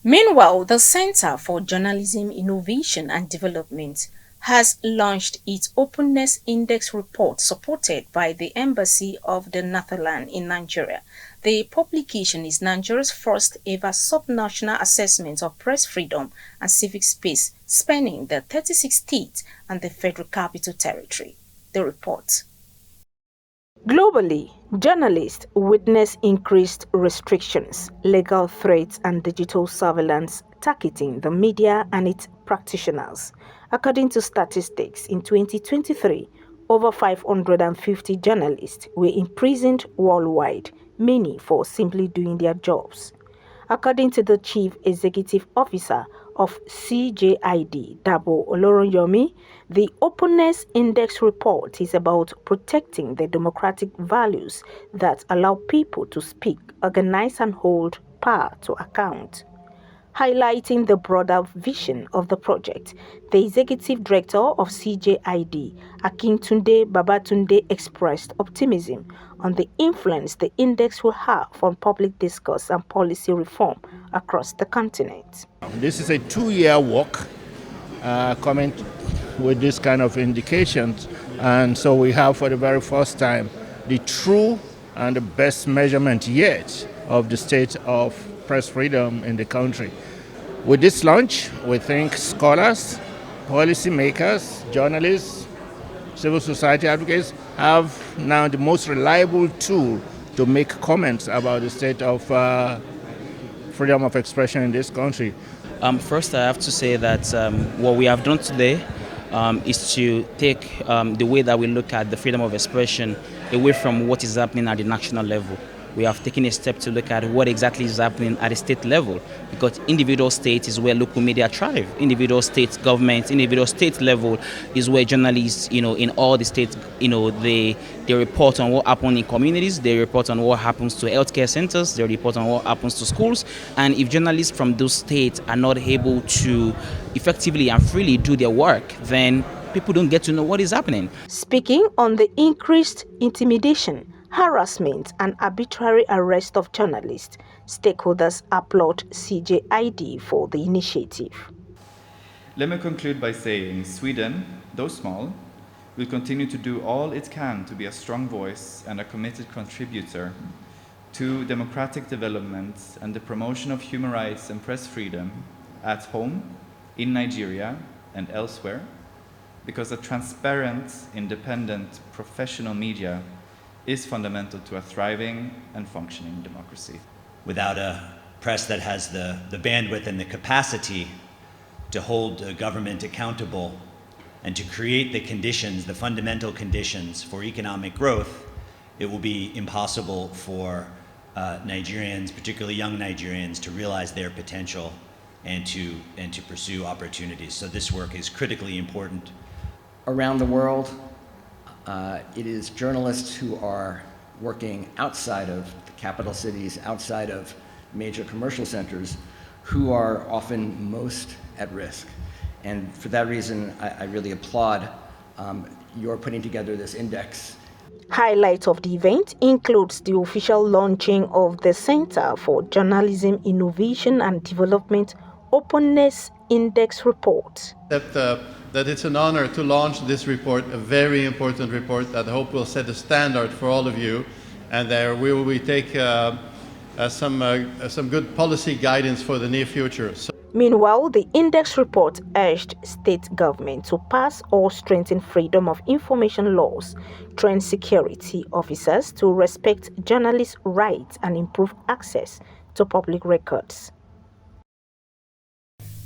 Meanwhile, the Center for Journalism Innovation and Development has launched its Openness Index report supported by the Embassy of the Netherlands in Nigeria. The publication is Nigeria's first ever subnational assessment of press freedom and civic space, spanning the 36 states and the Federal Capital Territory. The report. Globally, journalists witness increased restrictions, legal threats, and digital surveillance targeting the media and its practitioners. According to statistics, in 2023, over 550 journalists were imprisoned worldwide, many for simply doing their jobs. According to the Chief Executive Officer of Cjid, Dabo Oloroyomi, the Openness Index report is about protecting the democratic values that allow people to speak, organize, and hold power to account. Highlighting the broader vision of the project, the Executive Director of Cjid, Akintunde Babatunde, expressed optimism on the influence the index will have on public discourse and policy reform across the continent. This is a 2-year work coming with this kind of indications, and so we have for the very first time the true and the best measurement yet of the state of press freedom in the country. With this launch, we think scholars, policymakers, journalists, civil society advocates have now the most reliable tool to make comments about the state of freedom of expression in this country. First, I have to say that what we have done today is to take the way that we look at the freedom of expression away from what is happening at the national level. We have taken a step to look at what exactly is happening at the state level, because individual states is where local media thrive. Individual state governments, individual state level is where journalists, in all the states, they report on what happens in communities, they report on what happens to healthcare centers, they report on what happens to schools. And if journalists from those states are not able to effectively and freely do their work, then people don't get to know what is happening. Speaking on the increased intimidation, harassment, and arbitrary arrest of journalists, stakeholders applaud Cjid for the initiative. Let me conclude by saying Sweden, though small, will continue to do all it can to be a strong voice and a committed contributor to democratic development and the promotion of human rights and press freedom at home, in Nigeria, and elsewhere, because a transparent, independent, professional media is fundamental to a thriving and functioning democracy. Without a press that has the bandwidth and the capacity to hold a government accountable and to create the conditions, the fundamental conditions for economic growth, it will be impossible for Nigerians, particularly young Nigerians, to realize their potential and to pursue opportunities. So this work is critically important. Around the world, it is journalists who are working outside of the capital cities, outside of major commercial centers, who are often most at risk. And for that reason, I really applaud your putting together this index. Highlights of the event includes the official launching of the Center for Journalism Innovation and Development Openness Index report. That it's an honor to launch this report, a very important report that I hope will set a standard for all of you, and there we will take some good policy guidance for the near future. Meanwhile, the index report urged state government to pass or strengthen freedom of information laws, train security officers to respect journalists' rights, and improve access to public records.